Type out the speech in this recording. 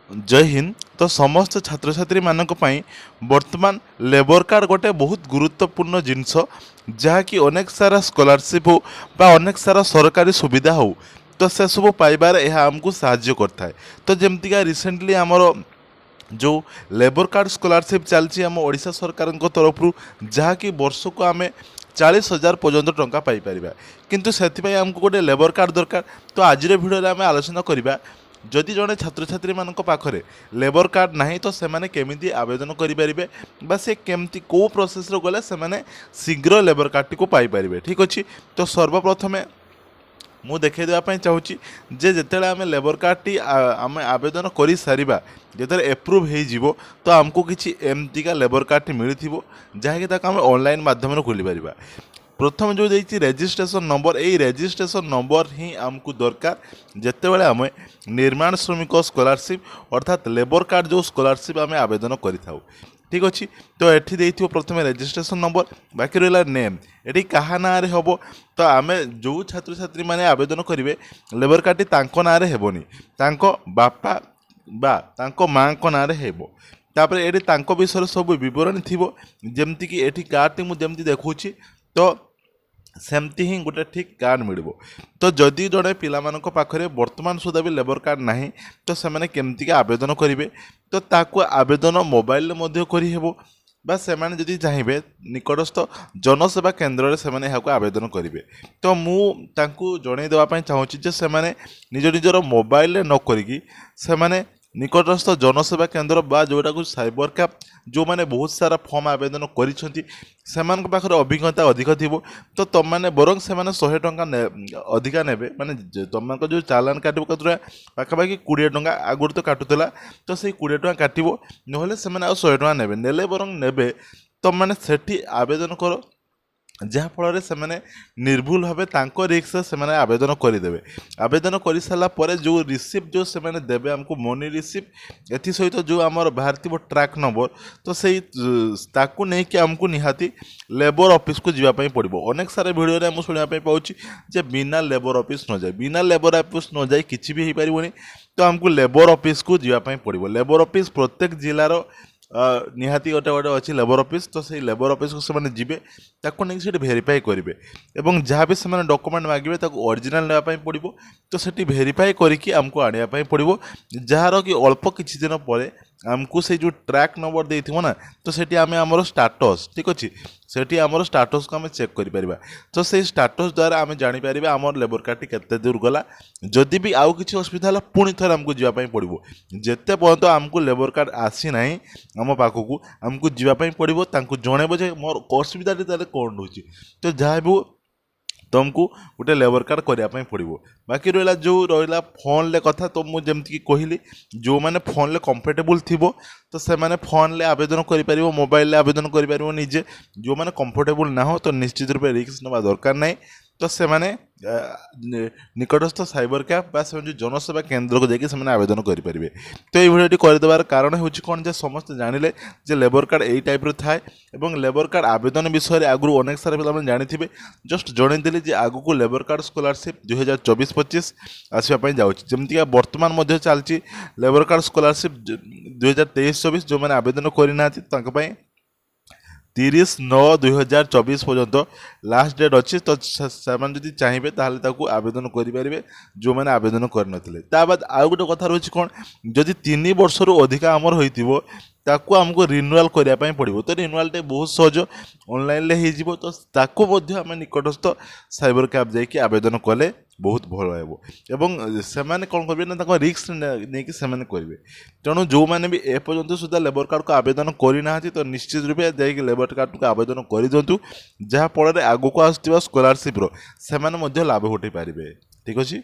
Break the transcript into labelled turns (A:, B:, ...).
A: जय हिंद। तो समस्त छात्र छात्री मानक पई वर्तमान लेबर कार्ड गोटे बहुत गुरुत्वपूर्ण जिनस जहाँकि अनेक सारा स्कॉलरशिप हो बा अनेक सारा सरकारी सुविधा हो तो से सब पाइबार यह आमको साहाय्य करता है। तो जमतीका रिसेंटली आमर जो लेबर कार्ड स्कॉलरशिप चलती आम ओडिशा सरकार तरफ जहाँकि वर्ष को आम 40,000 पर्यंत टंका पाइपर किंतु से आमको गोटे लेबर कार्ड दरकार। तो आज भिडियो आम आलोचना करवा जदि जड़े छात्र छात्री मान पाखरे लेबर कार्ड ना तो सेमाने केमिति आवेदन करें बा से केमती को प्रोसेस गले से शीघ्र लेबर कार्ड टी पाइपर। ठीक अच्छे। तो सर्वप्रथम मु देखा देवाई चाहूँगी जे जिते आम लेबर कार्ड टी आम आवेदन कर सारिबा जो एप्रुव हो तो आमको किसी एमतीका लेबर कार्ड टी मिली जहाँकि आम ऑनलाइन माध्यम खोली पार। प्रथम जो देखिए रेजिस्ट्रेशन नंबर यही रेजिस्ट्रेशन नंबर ही आमको दरकार जिते बड़े आम निर्माण श्रमिक स्कॉलरशिप अर्थात लेबर कार्ड जो स्कॉलरशिप आम आवेदन करें। ठीक अच्छे। तो ये देखिए प्रथम रेजिस्ट्रेशन नंबर बाकी रहा नेम ये क्या ना हम तो आम जो छात्र छात्री मैंने आवेदन करेंगे लेबर कार्ड टी ना हेबनी बापा बा माँ ना तापर ये विषय सब बरणी थी जमतीक ये कार्ड टी मुझे देखुची तो सेमती ही गोटे ठीक कार्ड मिल। तो जदि जड़े पिला पाखरे वर्तमान सुधा भी लेबर कार्ड ना तो से केमती आवेदन करेंगे तो ताको आवेदन मोबाइल करहब बा से चाहिए निकटस्थ जनसेवा केन्द्र से आवेदन करेंगे। तो मुझे जन देवाई चाहूँगी से निज निजर मोबाइल न करी निकटस्थ जनसेवा केन्द्र बा जोटा को साइबर कैफ जो मैंने बहुत सारा फॉर्म आवेदन कर अभिज्ञता अधिक थी तो तुम मैंने बरং से 100 टंका अधिका ने माने तुम जो चालान काट पाखापाखि 20 टंका आगुरी तो काटुला तो से 20 टंका काटो ना से 100 टंका ने बरं ने तुम मैंने से आवेदन कर जहाँफल से निर्भुल भाव रिक्स से आवेदन करदे। आवेदन कर सारापर जो रिसीप्ट जो से देवे आमको मनी रिसीप्ट एथि सहित जो आमर बाहर ट्रैक नंबर तो से नहीं आमको निहाती लेबर ऑफिस को जीवाई पड़ो। अनेक सारा भिडियो मुझे शुणापी पाँच जे बिना लेबर ऑफिस न जाए बिना लेबर ऑफिस न जाए किसी भी हो पारनी तो आमको लेबर ऑफिस को जीवाई पड़ो। लेबर ऑफिस प्रत्येक जिलार निहाती गोटे गोटे अच्छी लेबर ऑफिस तो से लेबर ऑफिस को से जी नहीं भेरीफाई करेंगे और जहाँ भी से डॉक्यूमेंट मांगे ओरिजिनल नापी पड़ो तो से भेरीफाई करके आमको आने पड़ो जार कि अल्प किसी दिन पर आमको से जो ट्रैक नंबर दे ना तो से आम स्टाटस ठीक अच्छे से आम स्टाटस को आम चेक कर तो से स्टाटस द्वारा आम जापर आम लेबर कार्ड केते दूर गला जदि भी आउ कि असुविधा है पुणी थे आमको जीवाई पड़ो जिते पर्यंत आमको लेबर कार्ड आसी ना आम पाखक आमको जीवाई पड़ो जनइब जे मोर असुविधा कौन रोचे तो जहाँ भी तुमको गोटे लेबर कार्ड करने पड़ो। बाकी रहा जो रहा फोन ले कथा तो मुझे कहली जो मैंने फोन ले कंफर्टेबल थी तो से मैंने फोन ले आवेदन कर मोबाइल आवेदन कर निजे जो मैंने कंफर्टेबल ना हो तो निश्चित रूप रिस्क ना दरकार ना तो से निकटस्थ साइबर कैफ बा जो जनसेवा केन्द्र को जाकि आवेदन करेंगे। तो ये भिडियो करदेवार कारण हूँ कौन जे समस्त जानिले जे लेबर कार्ड यही टाइप थाए और लेबर कार्ड आवेदन विषय आगु अनेक सारा पे जानी जस्ट जनईदेली जे आगु को लेबर कार्ड स्कॉलरशिप 2024-25 आसवाई जमती बर्तमान चलती लेबर कार्ड स्कॉलरशिप 2023-24 जो मैंने आवेदन करना 30/9/2024 पर्यंत लास्ट डेट अच्छी तो से चाहिए आवेदन करेंगे जो मैंने आवेदन करते बाद आउ गोटे कथा रही कौन जदि 3 वर्ष रु अधिका आमर हो ताकू आमको रिन्यूआल करने पड़ो तो रिन्यूआल टे बहुत सहज ऑनलाइन हो तो ताकू आम निकटस्थ साइबर कैफ जाकि आवेदन कले बहुत भल हो से कौन करेंगे ना रिस्क नहीं करेंगे। तेणु जो मैंने भी एपर्यंत सुधा लेबर कार्ड को आवेदन करना तो निश्चित रूप से लेबर कार्ड को आवेदन कर दिंतु जहाँफल आगू को आसुवा स्कॉलरशिप से लाभ उठे पारे। ठीक अच्छे।